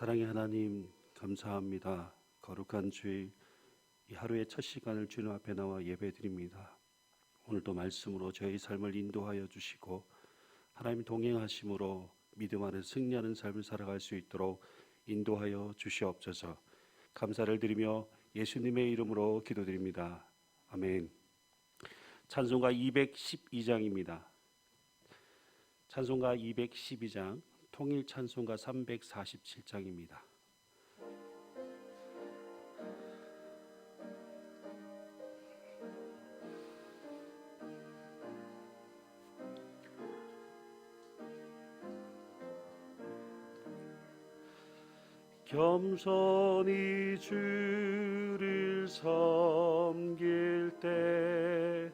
사랑의 하나님, 감사합니다. 거룩한 주일 이 하루의 첫 시간을 주님 앞에 나와 예배드립니다. 오늘도 말씀으로 저희 삶을 인도하여 주시고 하나님 동행하심으로 믿음 안에 승리하는 삶을 살아갈 수 있도록 인도하여 주시옵소서. 감사를 드리며 예수님의 이름으로 기도드립니다. 아멘. 찬송가 212장입니다. 찬송가 212장, 통일 찬송가 347장입니다. 겸손히 주를 섬길 때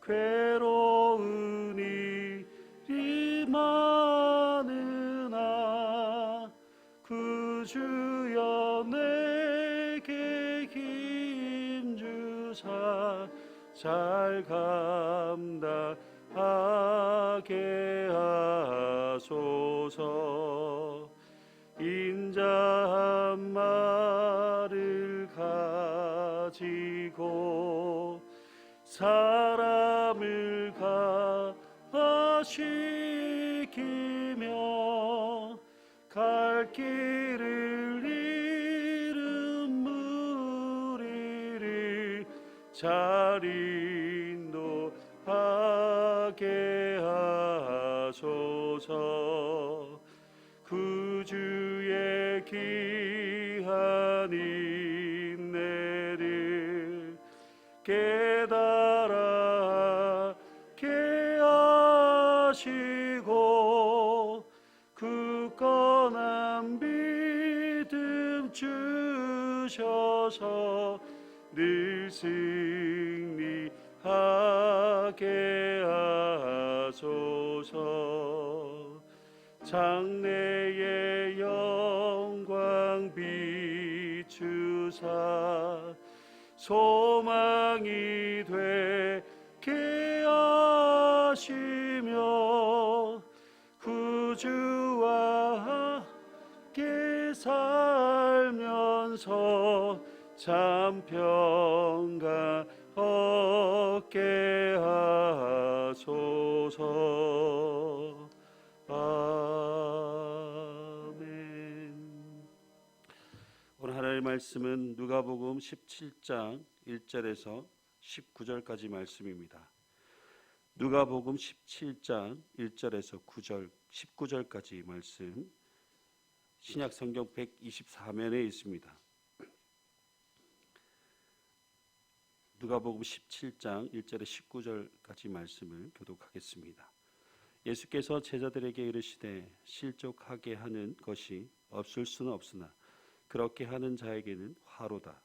괴로운 일이 많으나 구주여 내게 힘주사 잘 감당하게 하소서. 인자한 말을 가지고 사람을 가시키며 갈 길을 잃은 무리를 잘 인도하게 하소서. 구주의 귀한 인내를 깨달아 하시고 굳건한 믿음 주셔서 늘 승리하게 하소서. 장래의 영광 비추사 소망이 되게 하시며 구주와 함께 살면서 참 평강 얻게 하소서. 아멘. 오늘 하나님의 말씀은 누가복음 17장 1절에서 19절까지 말씀입니다. 누가복음 17장 1절에서 9절, 19절까지 말씀, 신약 성경 124면에 있습니다. 누가복음 17장 1절에 19절까지 말씀을 교독하겠습니다. 예수께서 제자들에게 이르시되 실족하게 하는 것이 없을 수는 없으나 그렇게 하는 자에게는 화로다.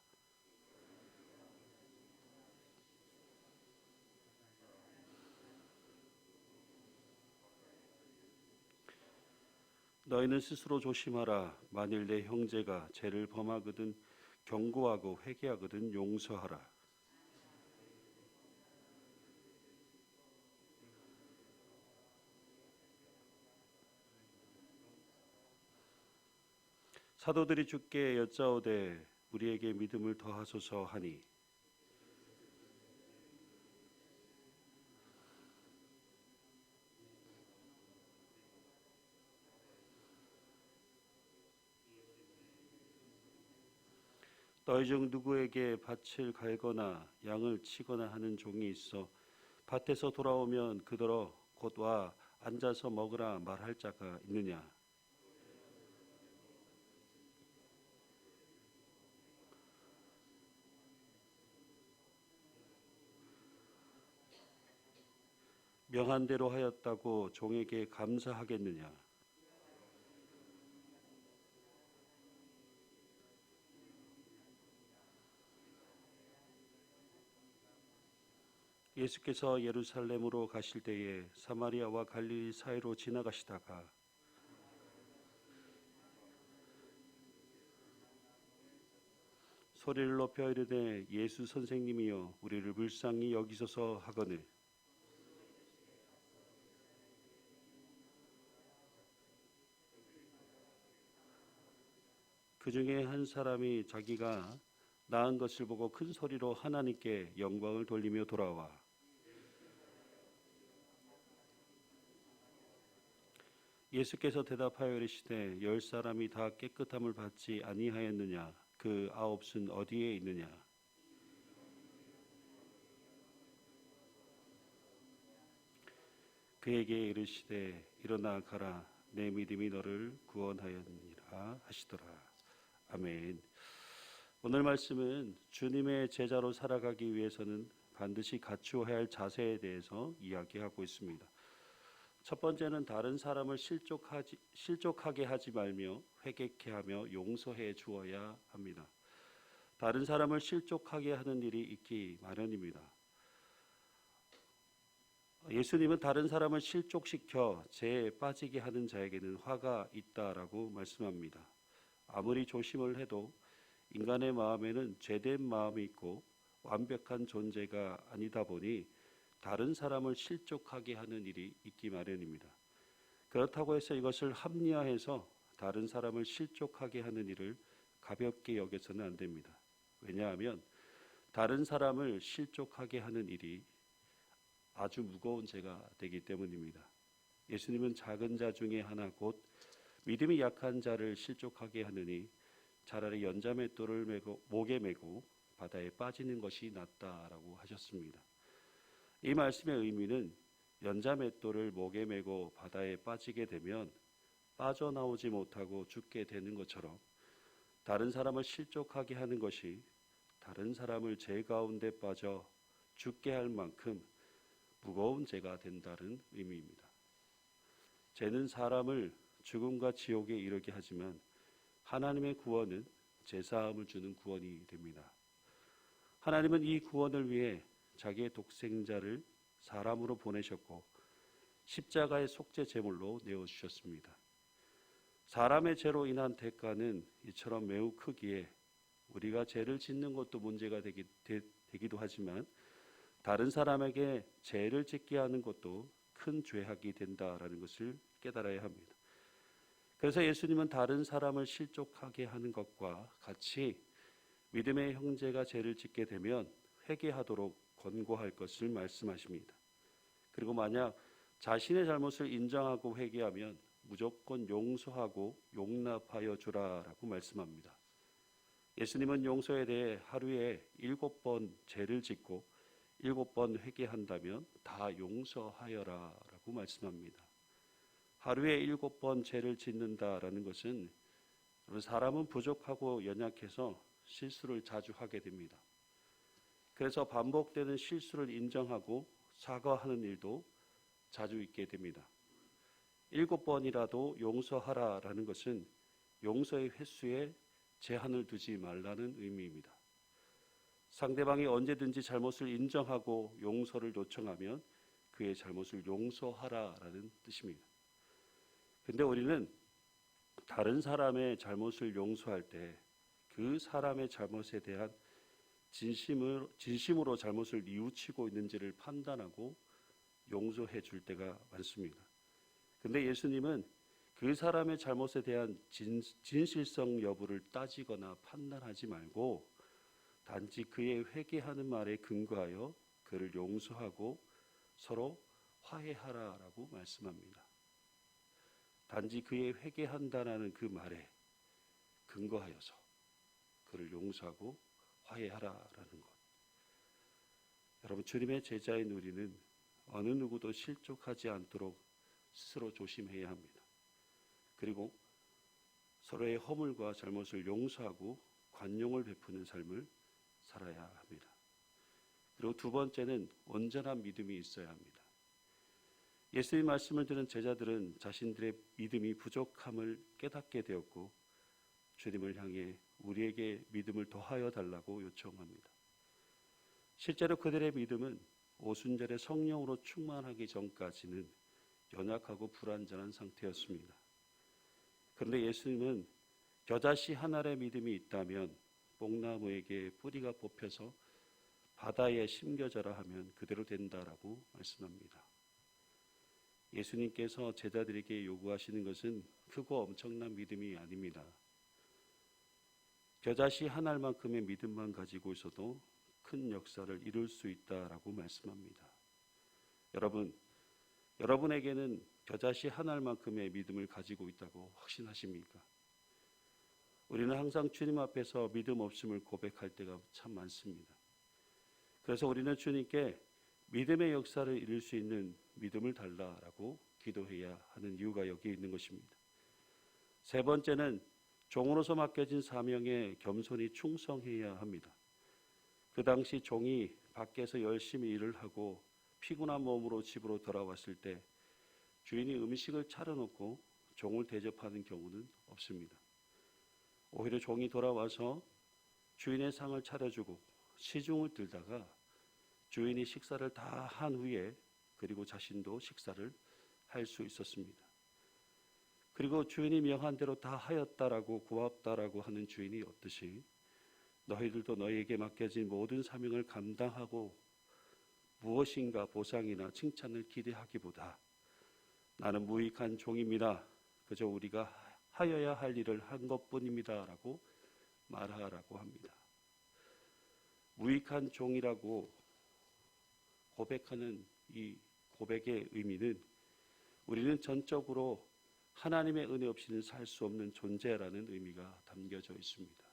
너희는 스스로 조심하라. 만일 내 형제가 죄를 범하거든 경고하고 회개하거든 용서하라. 사도들이 주께 여짜오되 우리에게 믿음을 더하소서 하니 너희 중 누구에게 밭을 갈거나 양을 치거나 하는 종이 있어 밭에서 돌아오면 그더러 곧 와 앉아서 먹으라 말할 자가 있느냐? 명한 대로 하였다고 종에게 감사하겠느냐? 예수께서 예루살렘으로 가실 때에 사마리아와 갈릴리 사이로 지나가시다가 소리를 높여 이르되 예수 선생님이여 우리를 불쌍히 여기소서 하거늘 그 중에 한 사람이 자기가 낳은 것을 보고 큰 소리로 하나님께 영광을 돌리며 돌아와 예수께서 대답하여 이르시되 10사람이 다 깨끗함을 받지 아니하였느냐 그 아홉은 어디에 있느냐. 그에게 이르시되 일어나 가라 내 믿음이 너를 구원하였느니라 하시더라. 아멘. 오늘 말씀은 주님의 제자로 살아가기 위해서는 반드시 갖추어야 할 자세에 대해서 이야기하고 있습니다. 첫 번째는 다른 사람을 실족하게 하지 말며 회개케 하며 용서해 주어야 합니다. 다른 사람을 실족하게 하는 일이 있기 마련입니다. 예수님은 다른 사람을 실족시켜 죄에 빠지게 하는 자에게는 화가 있다라고 말씀합니다. 아무리 조심을 해도 인간의 마음에는 죄된 마음이 있고 완벽한 존재가 아니다 보니 다른 사람을 실족하게 하는 일이 있기 마련입니다. 그렇다고 해서 이것을 합리화해서 다른 사람을 실족하게 하는 일을 가볍게 여겨서는 안 됩니다. 왜냐하면 다른 사람을 실족하게 하는 일이 아주 무거운 죄가 되기 때문입니다. 예수님은 작은 자 중에 하나 곧 믿음이 약한 자를 실족하게 하느니 차라리 연자맷돌을 목에 메고 바다에 빠지는 것이 낫다라고 하셨습니다. 이 말씀의 의미는 연자맷돌을 목에 메고 바다에 빠지게 되면 빠져나오지 못하고 죽게 되는 것처럼 다른 사람을 실족하게 하는 것이 다른 사람을 죄 가운데 빠져 죽게 할 만큼 무거운 죄가 된다는 의미입니다. 죄는 사람을 죽음과 지옥에 이르게 하지만 하나님의 구원은 죄사함을 주는 구원이 됩니다. 하나님은 이 구원을 위해 자기의 독생자를 사람으로 보내셨고 십자가의 속죄 제물로 내어주셨습니다. 사람의 죄로 인한 대가는 이처럼 매우 크기에 우리가 죄를 짓는 것도 문제가 되기도 하지만 다른 사람에게 죄를 짓게 하는 것도 큰 죄악이 된다라는 것을 깨달아야 합니다. 그래서 예수님은 다른 사람을 실족하게 하는 것과 같이 믿음의 형제가 죄를 짓게 되면 회개하도록 권고할 것을 말씀하십니다. 그리고 만약 자신의 잘못을 인정하고 회개하면 무조건 용서하고 용납하여 주라라고 말씀합니다. 예수님은 용서에 대해 하루에 7번 죄를 짓고 7번 회개한다면 다 용서하여라라고 말씀합니다. 하루에 7번 죄를 짓는다라는 것은 사람은 부족하고 연약해서 실수를 자주 하게 됩니다. 그래서 반복되는 실수를 인정하고 사과하는 일도 자주 있게 됩니다. 7번이라도 용서하라라는 것은 용서의 횟수에 제한을 두지 말라는 의미입니다. 상대방이 언제든지 잘못을 인정하고 용서를 요청하면 그의 잘못을 용서하라라는 뜻입니다. 근데 우리는 다른 사람의 잘못을 용서할 때 그 사람의 잘못에 대한 진심으로 잘못을 뉘우치고 있는지를 판단하고 용서해 줄 때가 많습니다. 근데 예수님은 그 사람의 잘못에 대한 진실성 여부를 따지거나 판단하지 말고 단지 그의 회개하는 말에 근거하여 그를 용서하고 서로 화해하라라고 말씀합니다. 단지 그의 회개한다라는 그 말에 근거하여서 그를 용서하고 화해하라라는 것. 여러분, 주님의 제자인 우리는 어느 누구도 실족하지 않도록 스스로 조심해야 합니다. 그리고 서로의 허물과 잘못을 용서하고 관용을 베푸는 삶을 살아야 합니다. 그리고 두 번째는 온전한 믿음이 있어야 합니다. 예수의 말씀을 들은 제자들은 자신들의 믿음이 부족함을 깨닫게 되었고 주님을 향해 우리에게 믿음을 더하여 달라고 요청합니다. 실제로 그들의 믿음은 오순절에 성령으로 충만하기 전까지는 연약하고 불완전한 상태였습니다. 그런데 예수님은 겨자씨 한 알의 믿음이 있다면 뽕나무에게 뿌리가 뽑혀서 바다에 심겨져라 하면 그대로 된다라고 말씀합니다. 예수님께서 제자들에게 요구하시는 것은 크고 엄청난 믿음이 아닙니다. 겨자씨 한 알만큼의 믿음만 가지고 있어도 큰 역사를 이룰 수 있다라고 말씀합니다. 여러분, 여러분에게는 겨자씨 한 알만큼의 믿음을 가지고 있다고 확신하십니까? 우리는 항상 주님 앞에서 믿음 없음을 고백할 때가 참 많습니다. 그래서 우리는 주님께 믿음의 역사를 이룰 수 있는 믿음을 달라라고 기도해야 하는 이유가 여기 있는 것입니다. 세 번째는 종으로서 맡겨진 사명에 겸손히 충성해야 합니다. 그 당시 종이 밖에서 열심히 일을 하고 피곤한 몸으로 집으로 돌아왔을 때 주인이 음식을 차려놓고 종을 대접하는 경우는 없습니다. 오히려 종이 돌아와서 주인의 상을 차려주고 시중을 들다가 주인이 식사를 다 한 후에 그리고 자신도 식사를 할 수 있었습니다. 그리고 주인이 명한 대로 다 하였다라고 고맙다라고 하는 주인이 없듯이 너희들도 너희에게 맡겨진 모든 사명을 감당하고 무엇인가 보상이나 칭찬을 기대하기보다 나는 무익한 종입니다. 그저 우리가 하여야 할 일을 한 것뿐입니다. 라고 말하라고 합니다. 무익한 종이라고 고백하는 이 고백의 의미는 우리는 전적으로 하나님의 은혜 없이는 살 수 없는 존재라는 의미가 담겨져 있습니다.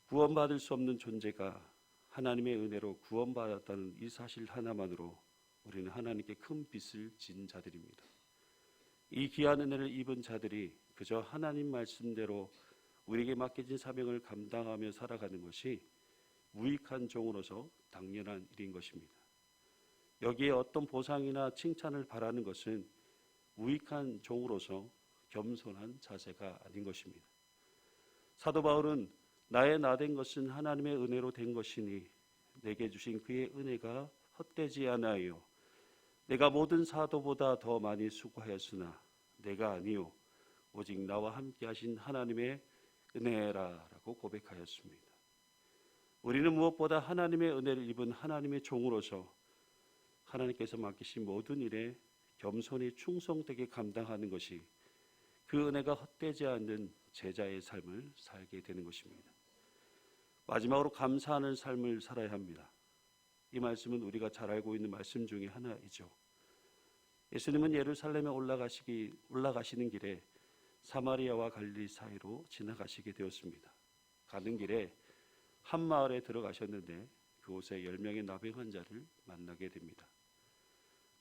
구원받을 수 없는 존재가 하나님의 은혜로 구원받았다는 이 사실 하나만으로 우리는 하나님께 큰 빚을 진 자들입니다. 이 귀한 은혜를 입은 자들이 그저 하나님 말씀대로 우리에게 맡겨진 사명을 감당하며 살아가는 것이 무익한 종으로서 당연한 일인 것입니다. 여기에 어떤 보상이나 칭찬을 바라는 것은 무익한 종으로서 겸손한 자세가 아닌 것입니다. 사도 바울은 나의 나 된 것은 하나님의 은혜로 된 것이니 내게 주신 그의 은혜가 헛되지 않아요. 내가 모든 사도보다 더 많이 수고하였으나 내가 아니요 오직 나와 함께 하신 하나님의 은혜라라고 고백하였습니다. 우리는 무엇보다 하나님의 은혜를 입은 하나님의 종으로서 하나님께서 맡기신 모든 일에 겸손히 충성되게 감당하는 것이 그 은혜가 헛되지 않는 제자의 삶을 살게 되는 것입니다. 마지막으로 감사하는 삶을 살아야 합니다. 이 말씀은 우리가 잘 알고 있는 말씀 중에 하나이죠. 예수님은 예루살렘에 올라가시는 길에 사마리아와 갈릴리 사이로 지나가시게 되었습니다. 가는 길에 한 마을에 들어가셨는데 그곳에 10명의 나병 환자를 만나게 됩니다.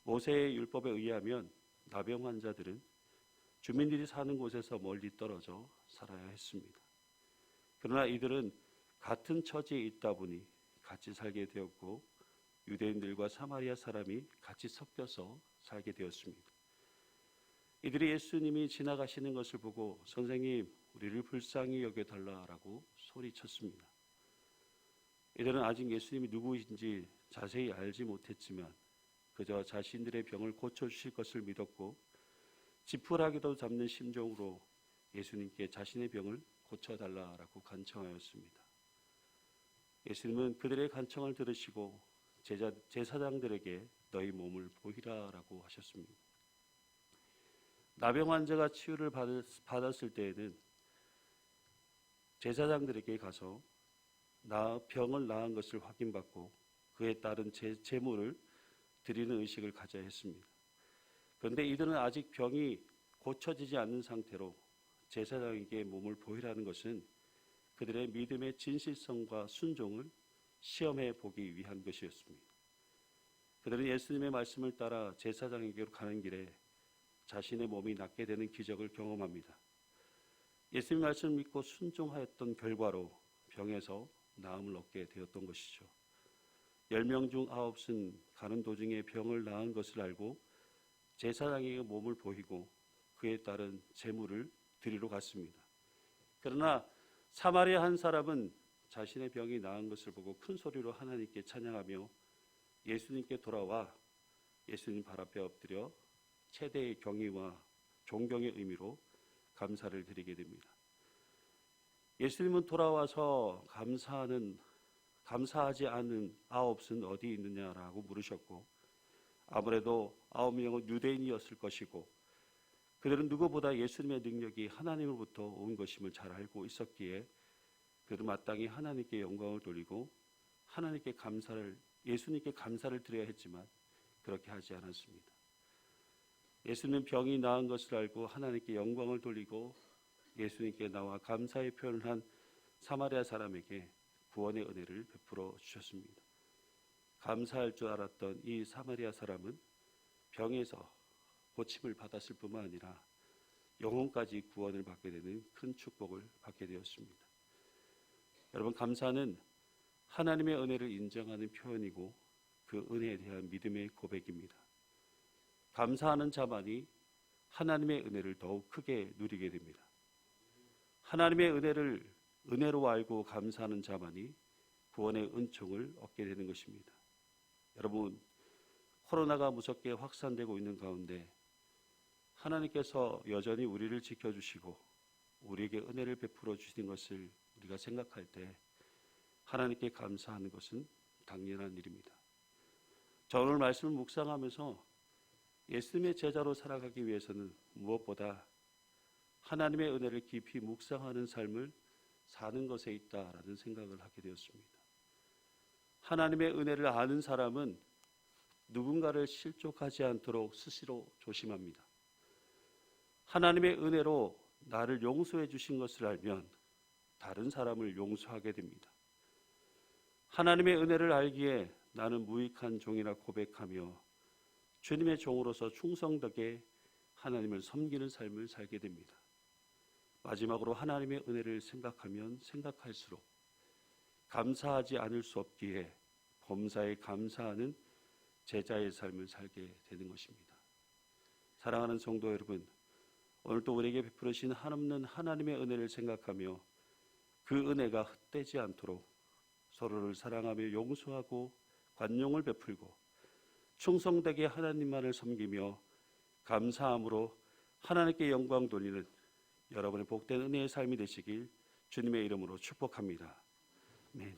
모세의 율법에 의하면 나병 환자들은 주민들이 사는 곳에서 멀리 떨어져 살아야 했습니다. 그러나 이들은 같은 처지에 있다 보니 같이 살게 되었고 유대인들과 사마리아 사람이 같이 섞여서 살게 되었습니다. 이들이 예수님이 지나가시는 것을 보고 선생님 우리를 불쌍히 여겨달라라고 소리쳤습니다. 이들은 아직 예수님이 누구인지 자세히 알지 못했지만 그저 자신들의 병을 고쳐주실 것을 믿었고 지푸라기도 잡는 심정으로 예수님께 자신의 병을 고쳐달라라고 간청하였습니다. 예수님은 그들의 간청을 들으시고 제사장들에게 너희 몸을 보이라라고 하셨습니다. 나병 환자가 치유를 받았을 때에는 제사장들에게 가서 병을 나은 것을 확인받고 그에 따른 제물을 드리는 의식을 가져야 했습니다. 그런데 이들은 아직 병이 고쳐지지 않는 상태로 제사장에게 몸을 보이라는 것은 그들의 믿음의 진실성과 순종을 시험해 보기 위한 것이었습니다. 그들은 예수님의 말씀을 따라 제사장에게로 가는 길에 자신의 몸이 낫게 되는 기적을 경험합니다. 예수님의 말씀을 믿고 순종하였던 결과로 병에서 나음을 얻게 되었던 것이죠. 10명 중 9은 가는 도중에 병을 나은 것을 알고 제사장에게 몸을 보이고 그에 따른 제물을 드리러 갔습니다. 그러나 사마리아 한 사람은 자신의 병이 나은 것을 보고 큰 소리로 하나님께 찬양하며 예수님께 돌아와 예수님 발 앞에 엎드려 최대의 경의와 존경의 의미로 감사를 드리게 됩니다. 예수님은 돌아와서 감사하지 않은 9은 어디 있느냐라고 물으셨고 아무래도 9명은 유대인이었을 것이고 그들은 누구보다 예수님의 능력이 하나님으로부터 온 것임을 잘 알고 있었기에 그들은 마땅히 하나님께 영광을 돌리고 예수님께 감사를 드려야 했지만 그렇게 하지 않았습니다. 예수님은 병이 나은 것을 알고 하나님께 영광을 돌리고 예수님께 나와 감사의 표현을 한 사마리아 사람에게 구원의 은혜를 베풀어 주셨습니다. 감사할 줄 알았던 이 사마리아 사람은 병에서 고침을 받았을 뿐만 아니라 영혼까지 구원을 받게 되는 큰 축복을 받게 되었습니다. 여러분, 감사는 하나님의 은혜를 인정하는 표현이고 그 은혜에 대한 믿음의 고백입니다. 감사하는 자만이 하나님의 은혜를 더욱 크게 누리게 됩니다. 하나님의 은혜를 은혜로 알고 감사하는 자만이 구원의 은총을 얻게 되는 것입니다. 여러분, 코로나가 무섭게 확산되고 있는 가운데 하나님께서 여전히 우리를 지켜주시고 우리에게 은혜를 베풀어 주시는 것을 우리가 생각할 때 하나님께 감사하는 것은 당연한 일입니다. 저 오늘 말씀을 묵상하면서 예수님의 제자로 살아가기 위해서는 무엇보다 하나님의 은혜를 깊이 묵상하는 삶을 사는 것에 있다라는 생각을 하게 되었습니다. 하나님의 은혜를 아는 사람은 누군가를 실족하지 않도록 스스로 조심합니다. 하나님의 은혜로 나를 용서해 주신 것을 알면 다른 사람을 용서하게 됩니다. 하나님의 은혜를 알기에 나는 무익한 종이라 고백하며 주님의 종으로서 충성되게 하나님을 섬기는 삶을 살게 됩니다. 마지막으로 하나님의 은혜를 생각하면 생각할수록 감사하지 않을 수 없기에 범사에 감사하는 제자의 삶을 살게 되는 것입니다. 사랑하는 성도 여러분, 오늘도 우리에게 베풀으신 한없는 하나님의 은혜를 생각하며 그 은혜가 헛되지 않도록 서로를 사랑하며 용서하고 관용을 베풀고 충성되게 하나님만을 섬기며 감사함으로 하나님께 영광 돌리는 여러분의 복된 은혜의 삶이 되시길 주님의 이름으로 축복합니다. 아멘.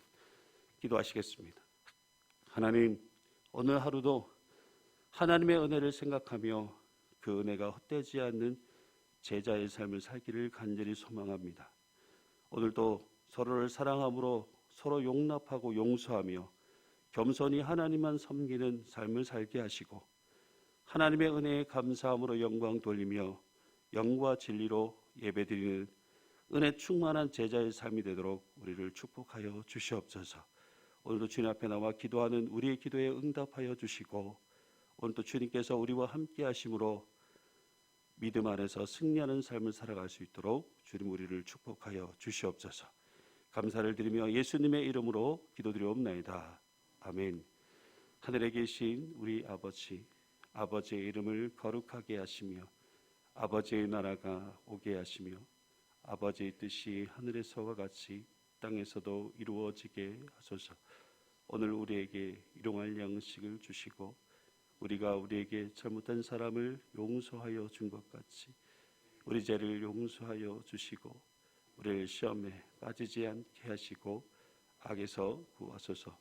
기도하시겠습니다. 하나님, 오늘 하루도 하나님의 은혜를 생각하며 그 은혜가 헛되지 않는 제자의 삶을 살기를 간절히 소망합니다. 오늘도 서로를 사랑함으로 서로 용납하고 용서하며 겸손히 하나님만 섬기는 삶을 살게 하시고 하나님의 은혜에 감사함으로 영광 돌리며 영과 진리로 예배드리는 은혜 충만한 제자의 삶이 되도록 우리를 축복하여 주시옵소서. 오늘도 주님 앞에 나와 기도하는 우리의 기도에 응답하여 주시고 오늘도 주님께서 우리와 함께 하심으로 믿음 안에서 승리하는 삶을 살아갈 수 있도록 주님 우리를 축복하여 주시옵소서. 감사를 드리며 예수님의 이름으로 기도드리옵나이다. 아멘. 하늘에 계신 우리 아버지, 아버지의 이름을 거룩하게 하시며 아버지의 나라가 오게 하시며 아버지의 뜻이 하늘에서와 같이 땅에서도 이루어지게 하소서. 오늘 우리에게 일용할 양식을 주시고 우리가 우리에게 잘못한 사람을 용서하여 준 것 같이 우리 죄를 용서하여 주시고 우리를 시험에 빠지지 않게 하시고 악에서 구하소서.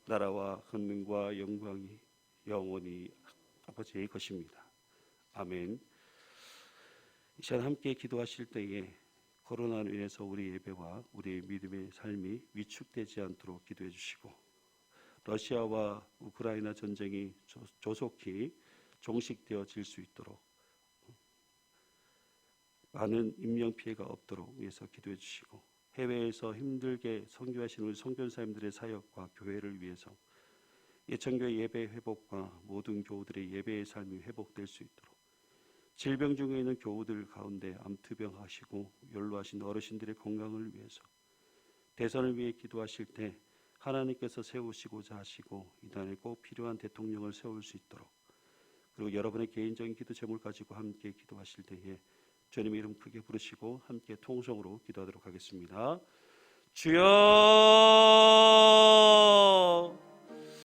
나라와 권능과 영광이 영원히 아버지의 것입니다. 아멘. 이 시간 함께 기도하실 때에 코로나로 인해서 우리 예배와 우리의 믿음의 삶이 위축되지 않도록 기도해 주시고 러시아와 우크라이나 전쟁이 조속히 종식되어질 수 있도록 많은 인명피해가 없도록 위해서 기도해 주시고 해외에서 힘들게 선교하시는 우리 선교사님들의 사역과 교회를 위해서 예천교회 예배 회복과 모든 교우들의 예배의 삶이 회복될 수 있도록 질병 중에 있는 교우들 가운데 암투병 하시고 연로하신 어르신들의 건강을 위해서 대선을 위해 기도하실 때 하나님께서 세우시고자 하시고 이단에 꼭 필요한 대통령을 세울 수 있도록 그리고 여러분의 개인적인 기도 제목을 가지고 함께 기도하실 때에 주님의 이름 크게 부르시고 함께 통성으로 기도하도록 하겠습니다. 주여